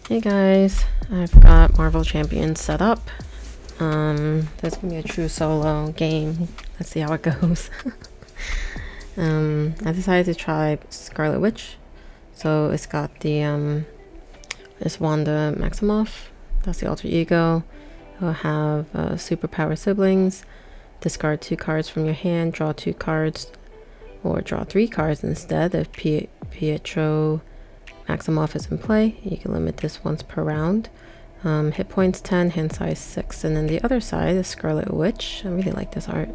Hey guys, I've got Marvel Champions set up. There's gonna be a true solo game. Let's see how it goes. I decided to try Scarlet Witch. So it's got the this Wanda Maximoff. That's the alter ego. It'll have superpower siblings. Discard 2 cards from your hand, draw 2 cards, or draw 3 cards instead if Pietro Maximoff is in play. You can limit this once per round. Hit points 10, hand size 6. And then the other side is Scarlet Witch. I really like this art.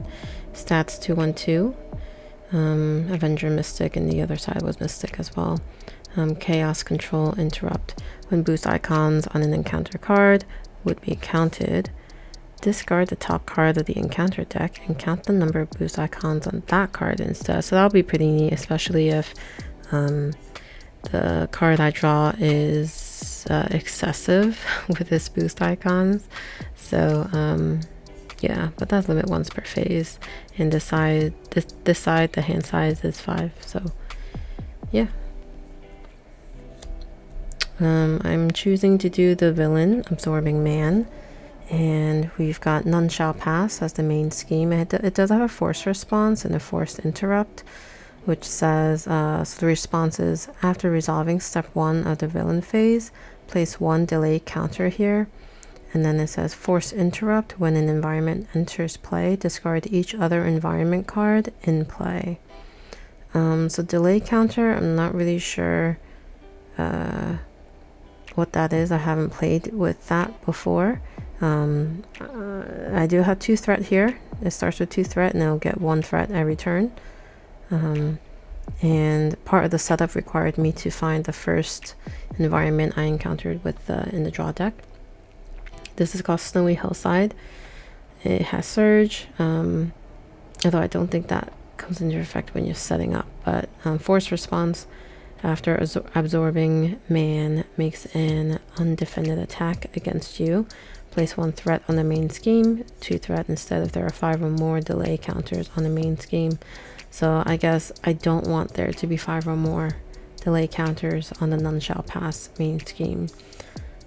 Stats 212. Avenger Mystic, and the other side was Mystic as well. Chaos Control Interrupt. When boost icons on an encounter card would be counted, discard the top card of the encounter deck and count the number of boost icons on that card instead. So that'll be pretty neat, especially if the card I draw is excessive with its boost icons. So yeah, but that's limit once per phase. And this side the hand size is 5. So yeah. I'm choosing to do the villain, Absorbing Man. And we've got None Shall Pass as the main scheme. It does have a force response and a forced interrupt, which says, so the response is, after resolving step 1 of the villain phase, place 1 delay counter here. And then it says force interrupt. When an environment enters play, discard each other environment card in play. So delay counter, I'm not really sure what that is. I haven't played with that before. I do have 2 threat here. It starts with 2 threat and it'll get 1 threat every turn. And part of the setup required me to find the first environment I encountered with in the draw deck. This is called Snowy Hillside. It has Surge, although I don't think that comes into effect when you're setting up. But force response, after Absorbing Man makes an undefended attack against you, place 1 threat on the main scheme, 2 threat instead if there are 5 or more delay counters on the main scheme. So I guess I don't want there to be 5 or more delay counters on the None Shall Pass main scheme.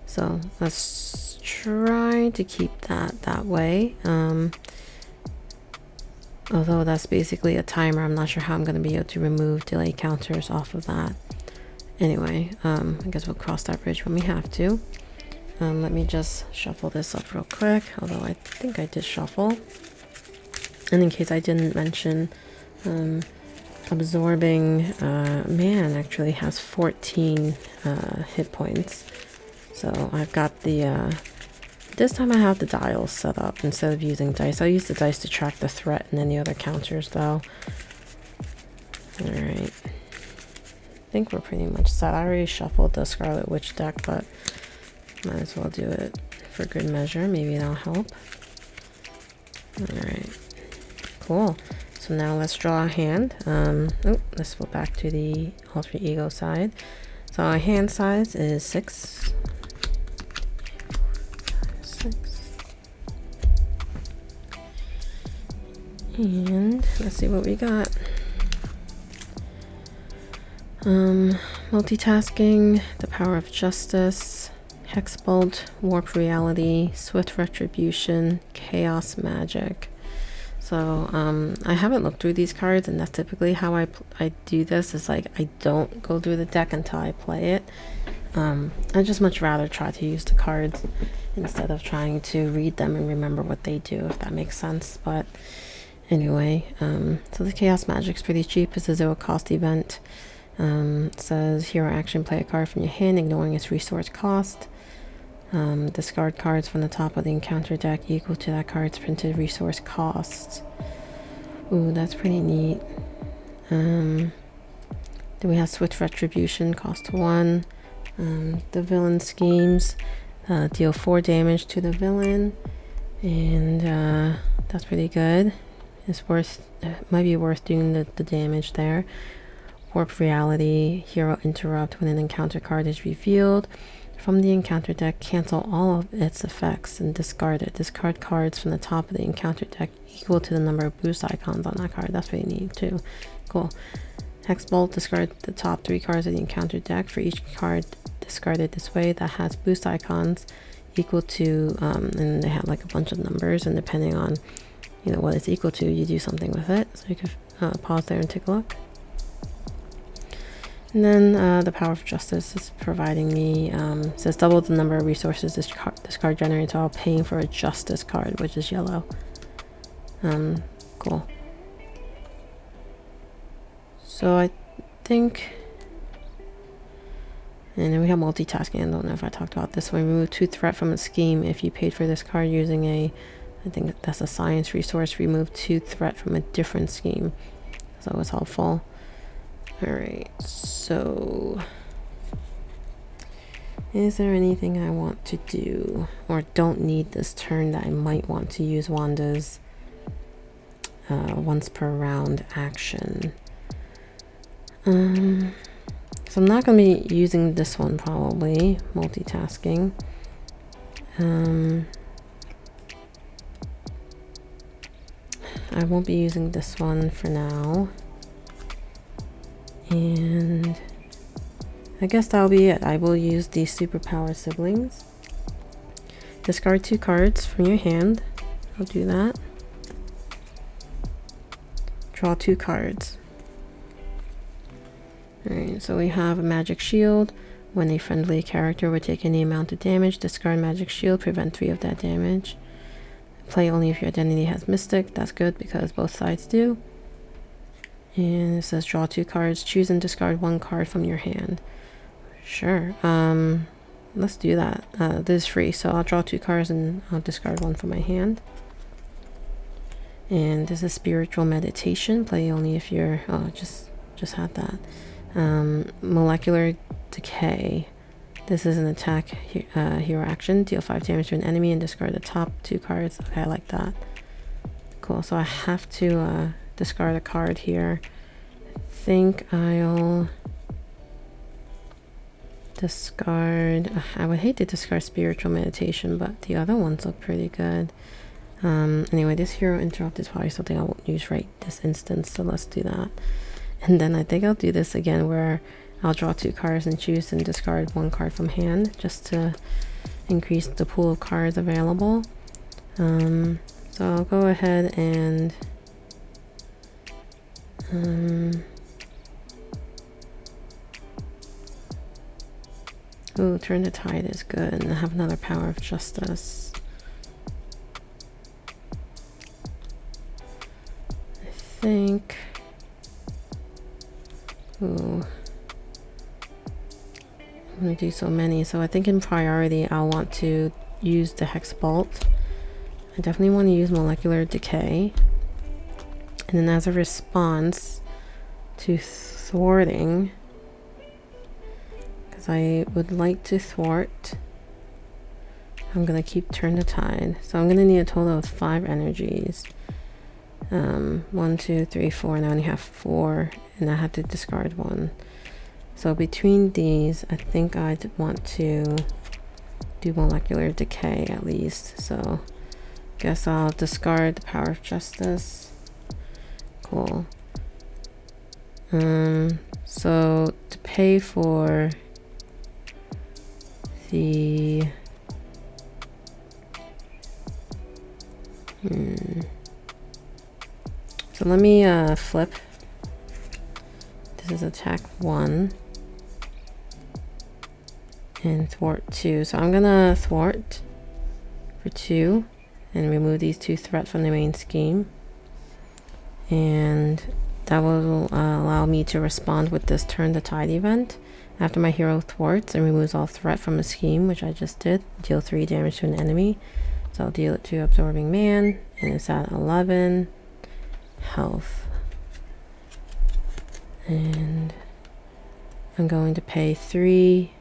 So let's try to keep that way. Although that's basically a timer, I'm not sure how I'm going to be able to remove delay counters off of that. Anyway, I guess we'll cross that bridge when we have to. Let me just shuffle this up real quick, although I think I did shuffle. And in case I didn't mention, Absorbing Man actually has 14 hit points. So I've got the this time I have the dials set up instead of using dice. I use the dice to track the threat and any other counters though. Alright. I think we're pretty much set. I already shuffled the Scarlet Witch deck, but might as well do it for good measure. Maybe that'll help. Alright. Cool. So now let's draw a hand. Let's go back to the alter ego side. So our hand size is 6. 6. And let's see what we got. Multitasking, the power of justice, Hex Bolt, Warp Reality, Swift Retribution, Chaos Magic. So I haven't looked through these cards, and that's typically how I do this. Is like I don't go through the deck until I play it. I just much rather try to use the cards instead of trying to read them and remember what they do, if that makes sense. But anyway, so the Chaos Magic's pretty cheap. It's a 0 cost event. It says hero action, play a card from your hand, ignoring its resource cost. Discard cards from the top of the encounter deck equal to that card's printed resource cost. Ooh, that's pretty neat. Then we have Swift Retribution, cost 1. The villain schemes, deal 4 damage to the villain, and that's pretty good. It's worth, might be worth doing the damage there. Warp Reality, hero interrupt. When an encounter card is revealed from the encounter deck, cancel all of its effects and discard it. Discard cards from the top of the encounter deck equal to the number of boost icons on that card. That's pretty neat too. Cool. Hex Bolt, discard the top 3 cards of the encounter deck. For each card discarded this way that has boost icons equal to, and they have like a bunch of numbers, and depending on, you know, what it's equal to, you do something with it. So you can pause there and take a look. And then the Power of Justice is providing me, says double the number of resources this card generates while paying for a Justice card, which is yellow. Cool. So I think, and then we have multitasking. I don't know if I talked about this one. Remove 2 threat from a scheme. If you paid for this card using a, I think that's a science resource, remove 2 threat from a different scheme. So it's helpful. Alright, so is there anything I want to do or don't need this turn that I might want to use Wanda's once per round action? So I'm not going to be using this one probably, multitasking. I won't be using this one for now. And I guess that'll be it. I will use the Superpower Siblings. Discard 2 cards from your hand. I'll do that. Draw 2 cards. Alright, so we have a Magic Shield. When a friendly character would take any amount of damage, discard Magic Shield, prevent 3 of that damage. Play only if your identity has Mystic. That's good because both sides do. And it says draw 2 cards, choose and discard 1 card from your hand. Sure. Let's do that. This is free, so I'll draw 2 cards and I'll discard 1 from my hand. And this is Spiritual Meditation. Play only if you're, just had that. Molecular Decay. This is an attack hero action. Deal 5 damage to an enemy and discard the top 2 cards. Okay, I like that. Cool, so I have to discard a card here. I think I'll discard, I would hate to discard Spiritual Meditation, but the other ones look pretty good. Anyway, this Hero Interrupt is probably something I won't use right this instance, so let's do that. And then I think I'll do this again where I'll draw 2 cards and choose and discard 1 card from hand just to increase the pool of cards available. So I'll go ahead and ooh, Turn the Tide is good, and I have another Power of Justice. I think, ooh, I'm gonna do so many, so I think in priority I'll want to use the Hex Bolt. I definitely want to use Molecular Decay. And then as a response to thwarting, because I would like to thwart, I'm going to keep Turn the Tide. So I'm going to need a total of 5 energies. 1, 2, 3, 4, and I only have 4, and I have to discard 1. So between these, I think I'd want to do Molecular Decay at least. So guess I'll discard the Power of Justice. Cool. So to pay for the so let me flip. This is attack 1 and thwart 2. So I'm gonna thwart for 2 and remove these 2 threats from the main scheme. And that will allow me to respond with this Turn the Tide event. After my hero thwarts and removes all threat from a scheme, which I just did, deal 3 damage to an enemy. So I'll deal it to Absorbing Man, and it's at 11 health. And I'm going to pay 3.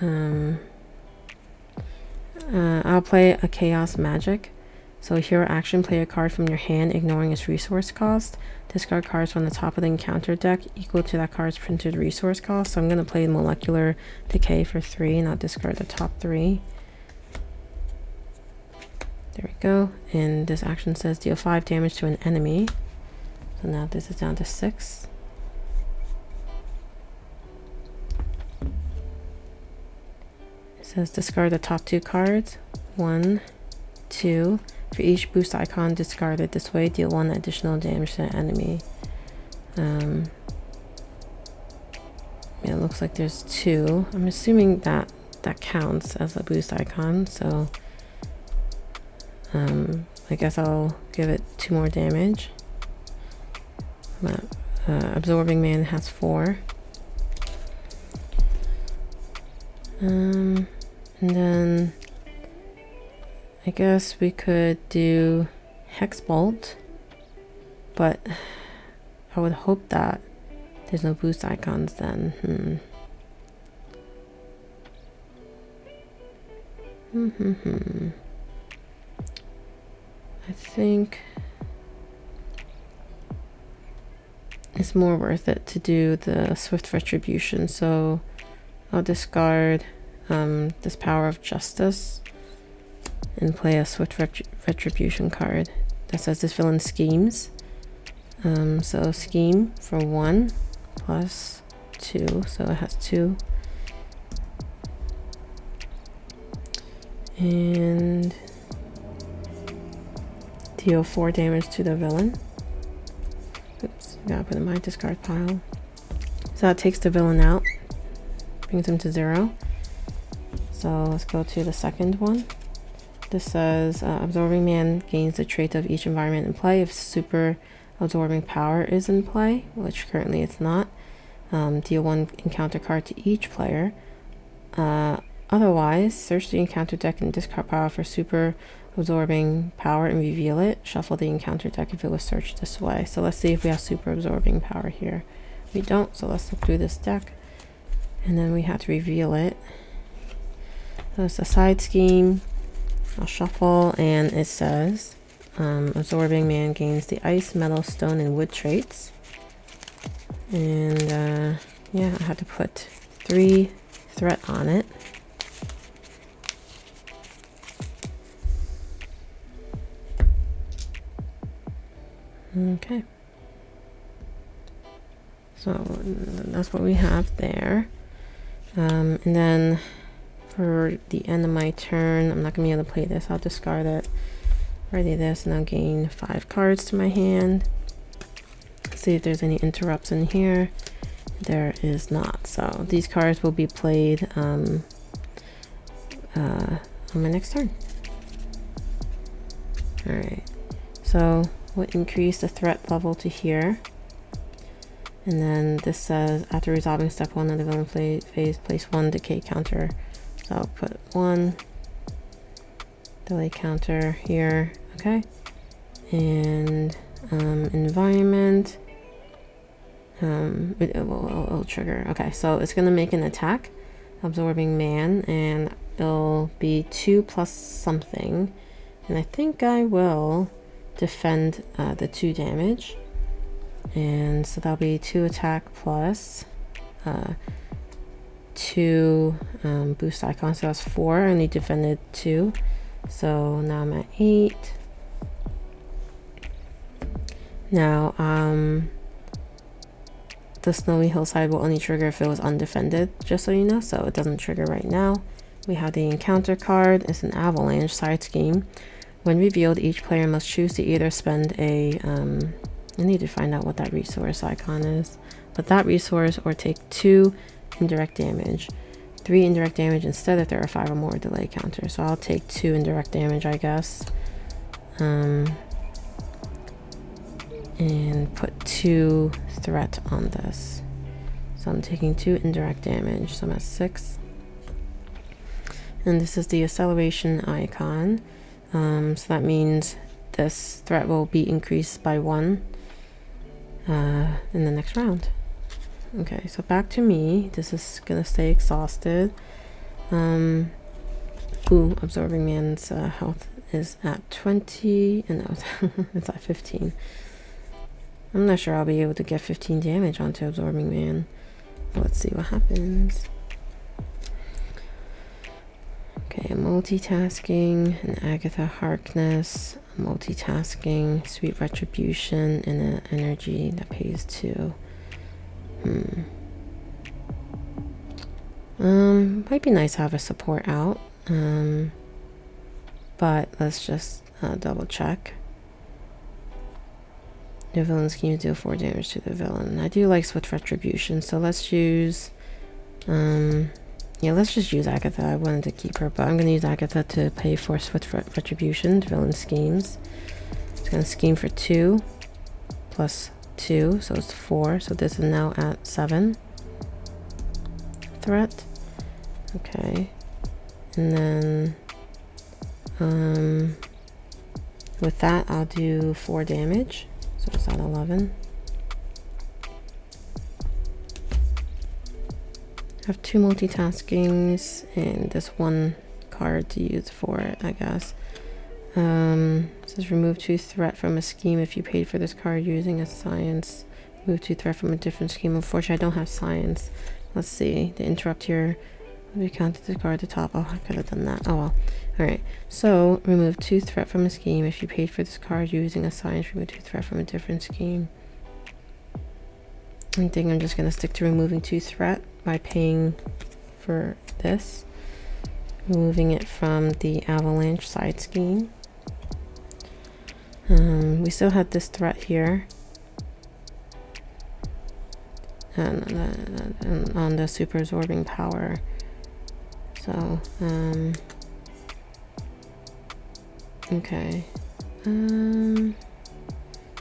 I'll play a Chaos Magic. So hero action, play a card from your hand, ignoring its resource cost. Discard cards from the top of the encounter deck equal to that card's printed resource cost. So I'm going to play Molecular Decay for 3, and I'll discard the top 3. There we go. And this action says deal 5 damage to an enemy. So now this is down to 6. says discard the top 2 cards. 1, 2. For each boost icon discarded this way, deal 1 additional damage to the enemy. Yeah, it looks like there's 2. I'm assuming that that counts as a boost icon, so I guess I'll give it 2 more damage. But Absorbing Man has 4. And then I guess we could do Hex Bolt, but I would hope that there's no boost icons then. I think it's more worth it to do the Swift Retribution, so I'll discard this Power of Justice and play a Swift Retribution card that says this villain schemes. So scheme for 1 plus 2, so it has 2. And deal 4 damage to the villain. Oops, gotta put it in my discard pile. So that takes the villain out, brings him to 0. So let's go to the second one. This says Absorbing Man gains the trait of each environment in play if super absorbing power is in play, which currently it's not. Deal 1 encounter card to each player. Otherwise, search the encounter deck and discard power for super absorbing power and reveal it. Shuffle the encounter deck if it was searched this way. So let's see if we have super absorbing power here. We don't, so let's look through this deck. And then we have to reveal it. So it's a side scheme. I'll shuffle, and it says Absorbing Man gains the ice, metal, stone, and wood traits. And yeah, I had to put 3 threat on it. Okay. So that's what we have there. And then for the end of my turn, I'm not going to be able to play this. I'll discard it. Ready this, and I'll gain 5 cards to my hand. Let's see if there's any interrupts in here. There is not. So these cards will be played on my next turn. Alright. So we'll increase the threat level to here. And then this says, after resolving step 1 of the villain phase, place 1 decay counter. So I'll put 1 delay counter here. Okay. And environment. It'll trigger. Okay, so it's going to make an attack. Absorbing Man. And it'll be 2 plus something. And I think I will defend the 2 damage. And so that'll be 2 attack plus 2 boost icons. So that's 4. I only defended 2. So now I'm at 8. Now the Snowy Hillside will only trigger if it was undefended, just so you know. So it doesn't trigger right now. We have the encounter card. It's an avalanche side scheme. When revealed, each player must choose to either spend a I need to find out what that resource icon is, but that resource, or take 2 indirect damage, 3 indirect damage instead if there are 5 or more delay counters. So I'll take 2 indirect damage, I guess, and put 2 threat on this. So I'm taking 2 indirect damage, so I'm at 6. And this is the acceleration icon. So that means this threat will be increased by 1 in the next round. Okay, so back to me. This is gonna stay exhausted. Ooh, Absorbing Man's health is at 20, and no, it's at 15. I'm not sure I'll be able to get 15 damage onto Absorbing Man. Let's see what happens. Okay, multitasking, and Agatha Harkness, multitasking, Sweet Retribution, and an energy that pays 2. Might be nice to have a support out. But let's just double check. The villain schemes deal 4 damage to the villain. I do like Swift Retribution, so let's use yeah, let's just use Agatha. I wanted to keep her, but I'm gonna use Agatha to pay for Swift Retribution. The villain schemes. It's gonna scheme for 2 plus 2, so it's 4. So this is now at 7 threat. Okay. And then with that I'll do 4 damage. So it's at 11. I have 2 multitaskings and this one card to use for it, I guess. It says remove 2 threat from a scheme if you paid for this card using a science. Remove 2 threat from a different scheme. Unfortunately, I don't have science. Let's see. The interrupt here. We counted the card at the top. Oh, I could have done that. Oh well. Alright. So, remove 2 threat from a scheme if you paid for this card using a science. Remove 2 threat from a different scheme. I think I'm just going to stick to removing 2 threat by paying for this. Removing it from the avalanche side scheme. We still had this threat here. And on the super absorbing power. So, okay.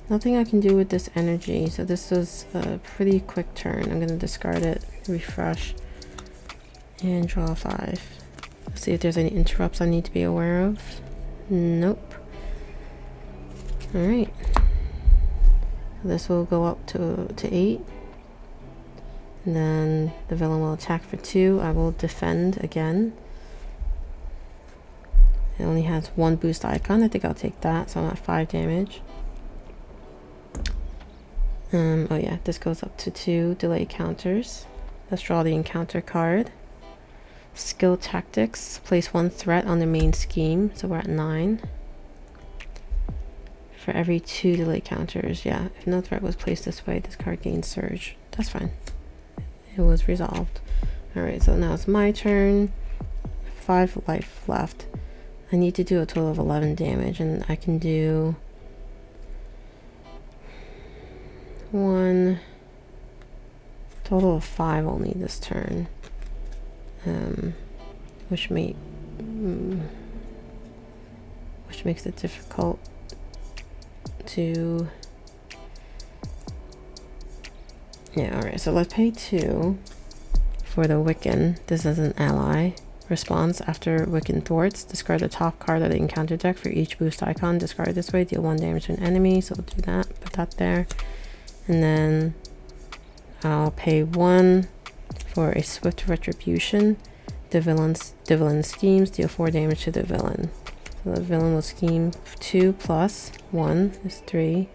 Nothing I can do with this energy. So this is a pretty quick turn. I'm gonna discard it, refresh, and draw 5. Let's see if there's any interrupts I need to be aware of. Nope. Alright. This will go up to 8. And then the villain will attack for 2. I will defend again. It only has 1 boost icon. I think I'll take that. So I'm at 5 damage. Oh yeah, this goes up to 2 delay counters. Let's draw the encounter card. Skill tactics. Place 1 threat on the main scheme. So we're at 9. For every 2 delay counters. Yeah, if no threat was placed this way, this card gains surge. That's fine. It was resolved. Alright, so now it's my turn. 5 life left. I need to do a total of 11 damage, and I can do 1 total of 5 only this turn. Which makes it difficult to... Yeah, alright, so let's pay 2 for the Wiccan. This is an ally. Response after Wiccan thwarts. Discard the top card of the encounter deck for each boost icon. Discard it this way. Deal 1 damage to an enemy. So we'll do that. Put that there. And then I'll pay 1 for a Swift Retribution. The villain schemes. Deal 4 damage to the villain. So the villain will scheme 2 plus 1 is 3.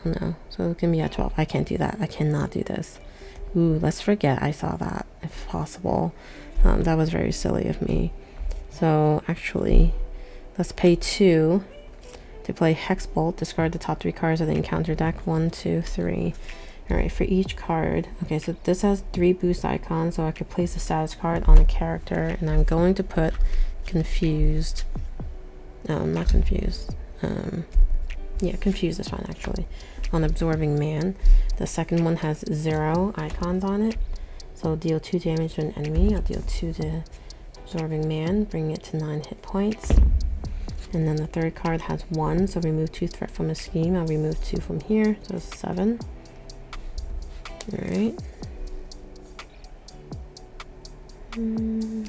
Oh no. So it can be at 12. I can't do that. I cannot do this. Ooh, let's forget I saw that, if possible. That was very silly of me. So actually, let's pay 2 to play Hex Bolt. Discard the top 3 cards of the encounter deck. 1, 2, 3. Alright, for each card. Okay, so this has 3 boost icons, so I could place a status card on a character, and I'm going to put Confused. No, I'm not Confused. Yeah, Confused is fine actually. On Absorbing Man. The second one has 0 icons on it. So deal 2 damage to an enemy. I'll deal 2 to Absorbing Man, bring it to 9 hit points. And then the third card has 1, so remove 2 threat from a scheme. I'll remove 2 from here, so it's 7. Alright. I'm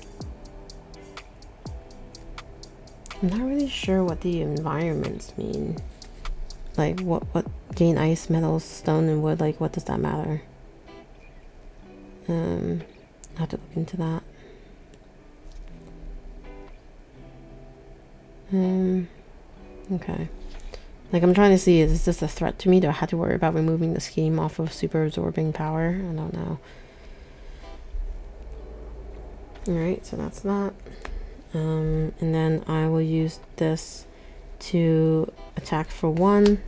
not really sure what the environments mean. Like what gain ice, metal, stone, and wood, like what does that matter? I have to look into that. Okay. Like I'm trying to see, is this a threat to me? Do I have to worry about removing the scheme off of super absorbing power? I don't know. Alright, so that's that. And then I will use this to attack for 1.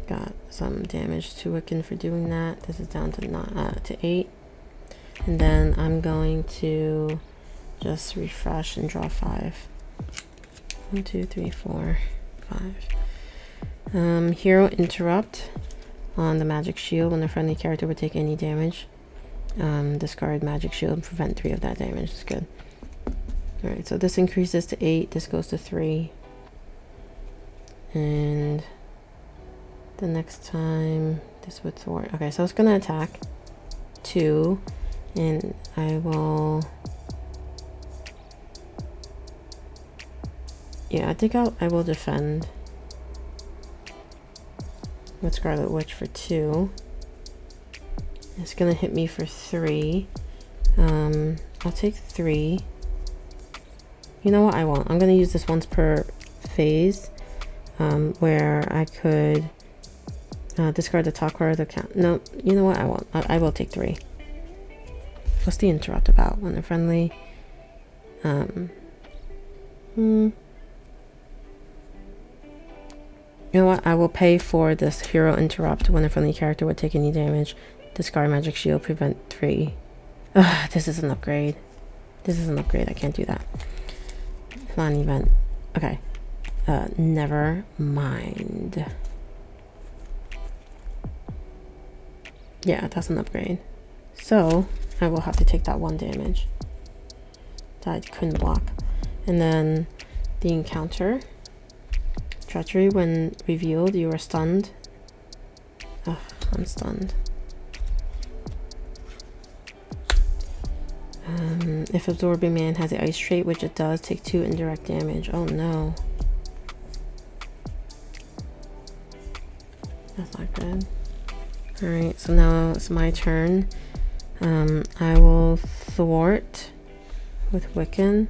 Got some damage to Wiccan for doing that. This is down to 8. And then I'm going to just refresh and draw 5. 1, 2, 3, 4, 5. Hero interrupt on the magic shield. When a friendly character would take any damage, discard magic shield and prevent 3 of that damage. That's good. Alright, so this increases to 8. This goes to 3. And the next time this would thwart. Okay, so it's gonna attack 2, and I will. Yeah, I think I will defend with Scarlet Witch for 2. It's gonna hit me for 3. I'll take 3. You know what? I won't. I'm gonna use this once per phase, where I could discard the top card of the count. No, you know what? I won't. I will take 3. What's the interrupt about? When they're friendly. You know what? I will pay for this hero interrupt. When a friendly character would take any damage, discard magic shield, prevent 3. Ugh, this is an upgrade. This is an upgrade. I can't do that. Not an event. Okay. Never mind. Yeah, that's an upgrade. So I will have to take that 1 damage that I couldn't block. And then the encounter. Treachery, when revealed, you are stunned. Ugh, I'm stunned. If Absorbing Man has the ice trait, which it does, take 2 indirect damage. Oh no. That's not good. Alright, so now it's my turn. I will thwart with Wiccan.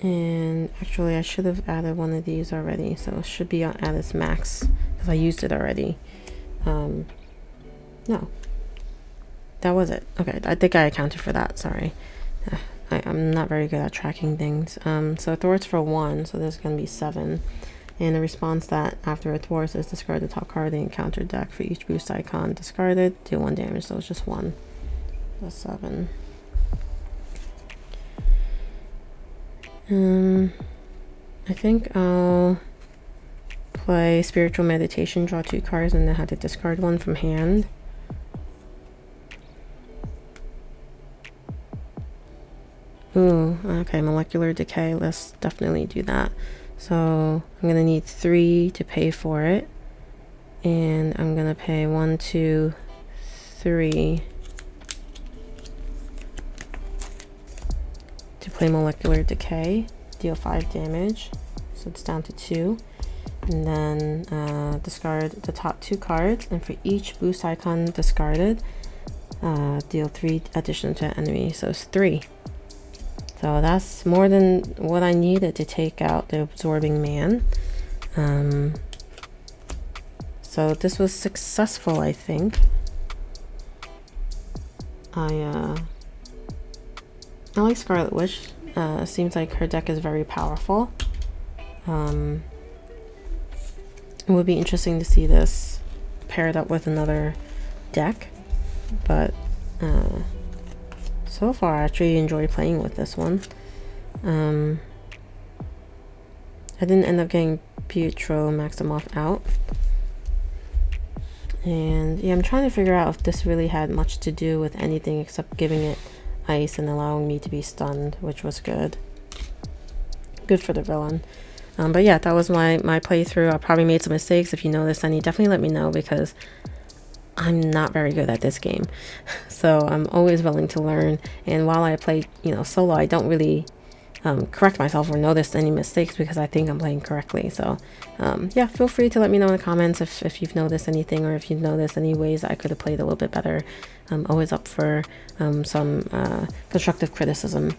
And actually I should have added one of these already, so it should be at its max because I used it already. No, that was it. Okay, I think I accounted for that. Sorry, I'm not very good at tracking things. So thwarts for 1, so there's gonna be 7. And the response that after a thwart is discard the top card of the encounter deck. For each boost icon discarded, deal 1 damage. So it's just 1. That's 7. I think I'll play Spiritual Meditation, draw 2 cards, and then have to discard 1 from hand. Ooh, okay, Molecular Decay, let's definitely do that. So I'm gonna need 3 to pay for it. And I'm gonna pay 1, 2, 3 to play Molecular Decay, deal 5 damage, so it's down to 2. And then discard the top 2 cards, and for each boost icon discarded, deal 3 additional to enemy, so it's 3. So that's more than what I needed to take out the Absorbing Man. So this was successful, I think. I like Scarlet Witch. Seems like her deck is very powerful. It would be interesting to see this paired up with another deck, but so far I actually enjoy playing with this one. I didn't end up getting Pietro Maximoff out. And yeah, I'm trying to figure out if this really had much to do with anything except giving it ice and allowing me to be stunned, which was good. Good for the villain. But yeah, that was my playthrough. I probably made some mistakes. If you noticed any, definitely let me know, because I'm not very good at this game. So I'm always willing to learn. And while I play, solo, I don't really correct myself or notice any mistakes because I think I'm playing correctly. So yeah, feel free to let me know in the comments if you've noticed anything, or if you've noticed any ways that I could have played a little bit better. I'm always up for some constructive criticism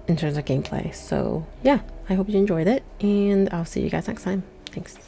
in terms of gameplay. So yeah, I hope you enjoyed it, and I'll see you guys next time. Thanks.